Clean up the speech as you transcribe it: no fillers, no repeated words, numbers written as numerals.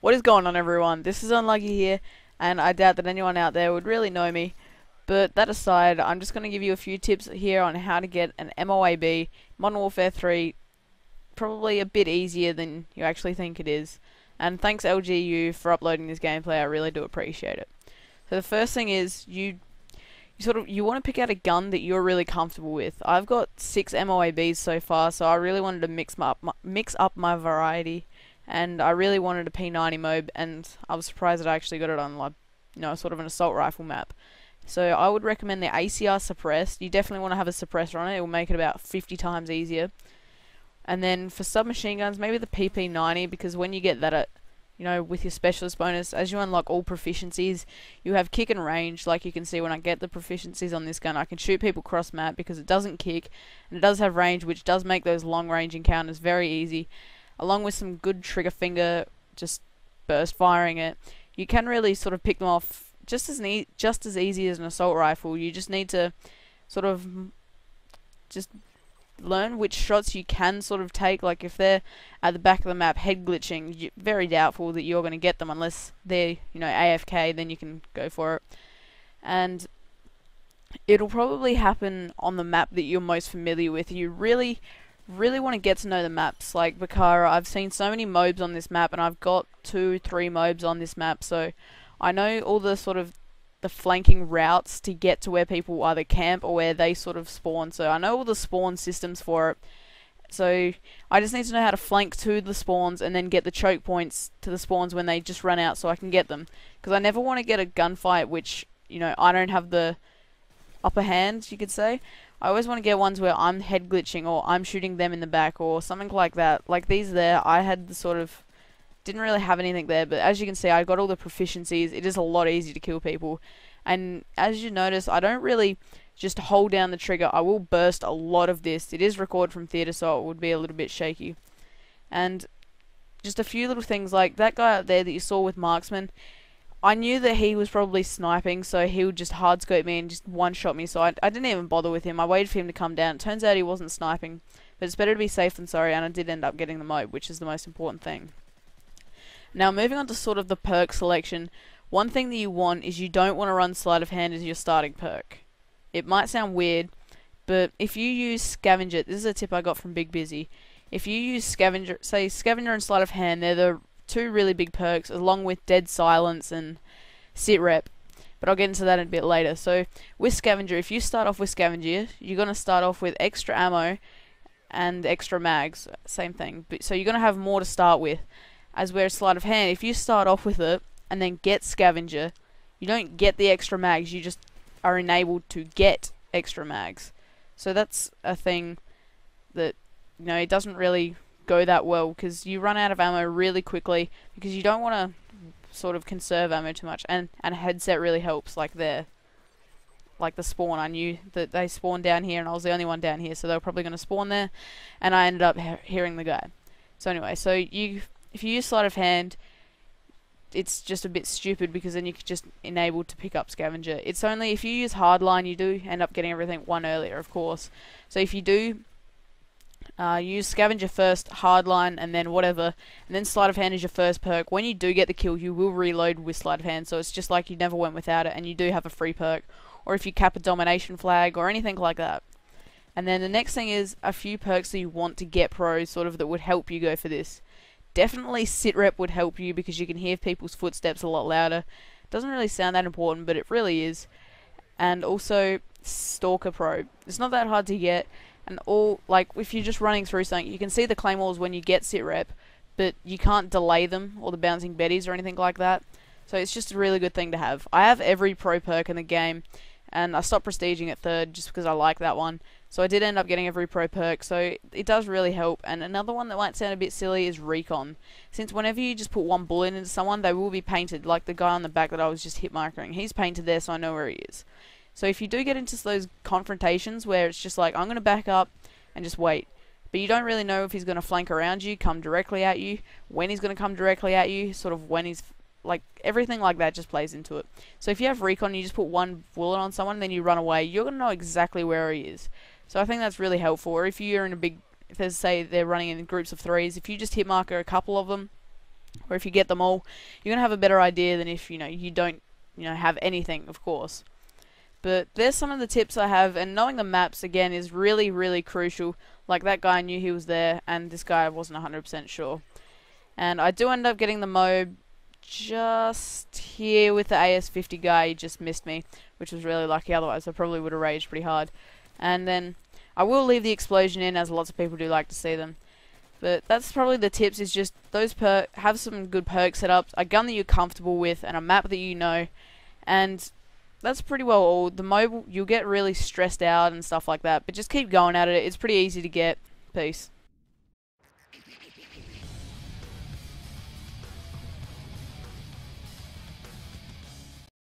What is going on, everyone? This is Unlucky here, and I doubt that anyone out there would really know me. But that aside, I'm just going to give you a few tips here on how to get an MOAB, Modern Warfare 3, probably a bit easier than you actually think it is. And thanks LGU for uploading this gameplay, I really do appreciate it. So the first thing is, you want to pick out a gun that you're really comfortable with. I've got 6 MOABs so far, so I really wanted to mix up my variety. And I really wanted a P90 MOAB, and I was surprised that I actually got it on, like, sort of an assault rifle map. So I would recommend the ACR suppressed. You definitely want to have a suppressor on it. It will make it about 50 times easier. And then for submachine guns, maybe the PP90, because when you get that at, with your specialist bonus, as you unlock all proficiencies, you have kick and range. Like you can see when I get the proficiencies on this gun, I can shoot people cross map because it doesn't kick, and it does have range, which does make those long range encounters very easy. Along with some good trigger finger, just burst firing it, you can really sort of pick them off just as easy as an assault rifle. You just need to sort of just learn which shots you can sort of take. Like if they're at the back of the map head glitching, very doubtful that you're going to get them unless they're AFK. Then you can go for it, and it'll probably happen on the map that you're most familiar with. You really want to get to know the maps. Like Bakara, I've seen so many MOABs on this map, and I've got 2-3 MOABs on this map, so I know all the sort of the flanking routes to get to where people either camp or where they sort of spawn. So I know all the spawn systems for it. So I just need to know how to flank to the spawns and then get the choke points to the spawns when they just run out so I can get them. Because I never want to get a gunfight which, I don't have the upper hand, you could say. I always want to get ones where I'm head glitching or I'm shooting them in the back or something like that. Like these there, I had the sort of... didn't really have anything there, but as you can see, I got all the proficiencies. It is a lot easier to kill people. And as you notice, I don't really just hold down the trigger. I will burst a lot of this. It is recorded from theater, so it would be a little bit shaky. And just a few little things, like that guy out there that you saw with Marksman, I knew that he was probably sniping, so he would just hardscope me and just one-shot me, so I didn't even bother with him. I waited for him to come down. It turns out he wasn't sniping, but it's better to be safe than sorry, and I did end up getting the MOAB, which is the most important thing. Now, moving on to sort of the perk selection, one thing that you want is you don't want to run Sleight of Hand as your starting perk. It might sound weird, but if you use Scavenger, this is a tip I got from Big Busy, if you use Scavenger, say Scavenger and Sleight of Hand, they're the 2 really big perks, along with Dead Silence and Sit Rep, but I'll get into that a bit later. So, with Scavenger, if you start off with Scavenger, you're going to start off with extra ammo and extra mags, same thing, so you're going to have more to start with. As where Sleight of Hand, if you start off with it and then get Scavenger, you don't get the extra mags, you just are enabled to get extra mags. So that's a thing that, it doesn't really go that well, because you run out of ammo really quickly, because you don't want to sort of conserve ammo too much, and a headset really helps, like there. Like the spawn, I knew that they spawned down here and I was the only one down here, so they were probably going to spawn there, and I ended up hearing the guy. So anyway, so if you use Sleight of Hand, it's just a bit stupid, because then you could just enable to pick up Scavenger. It's only if you use Hardline, you do end up getting everything 1 earlier, of course. So if you do use Scavenger first, Hardline, and then whatever, and then Sleight of Hand is your first perk, when you do get the kill, you will reload with Sleight of Hand, so it's just like you never went without it, and you do have a free perk. Or if you cap a domination flag, or anything like that. And then the next thing is a few perks that you want to get pros, sort of, that would help you go for this. Definitely Sit Rep would help you, because you can hear people's footsteps a lot louder. Doesn't really sound that important, but it really is. And also Stalker Pro. It's not that hard to get, and like if you're just running through something, you can see the claymores when you get Sit Rep, but you can't delay them, or the bouncing betties or anything like that. So it's just a really good thing to have. I have every pro perk in the game, and I stopped prestiging at 3rd just because I like that one. So I did end up getting every pro perk, so it does really help. And another one that might sound a bit silly is Recon. Since whenever you just put 1 bullet into someone, they will be painted, like the guy on the back that I was just hit marking. He's painted there, so I know where he is. So if you do get into those confrontations where it's just like, I'm going to back up and just wait, but you don't really know if he's going to flank around you, come directly at you, when he's going to come directly at you, sort of when he's... like, everything like that just plays into it. So if you have Recon and you just put 1 bullet on someone and then you run away, you're going to know exactly where he is. So I think that's really helpful. Or if you're in a big, if there's, say they're running in groups of 3s, if you just hit marker a couple of them, or if you get them all, you're gonna have a better idea than if you don't have anything, of course. But there's some of the tips I have, and knowing the maps again is really, really crucial. Like that guy, I knew he was there, and this guy I wasn't 100% sure. And I do end up getting the MOAB just here with the AS50 guy. He just missed me, which was really lucky, otherwise I probably would have raged pretty hard. And then I will leave the explosion in, as lots of people do like to see them. But that's probably the tips, is just those have some good perk setups, a gun that you're comfortable with, and a map that you know. And that's pretty well all. The MOAB, you'll get really stressed out and stuff like that, but just keep going at it. It's pretty easy to get. Peace.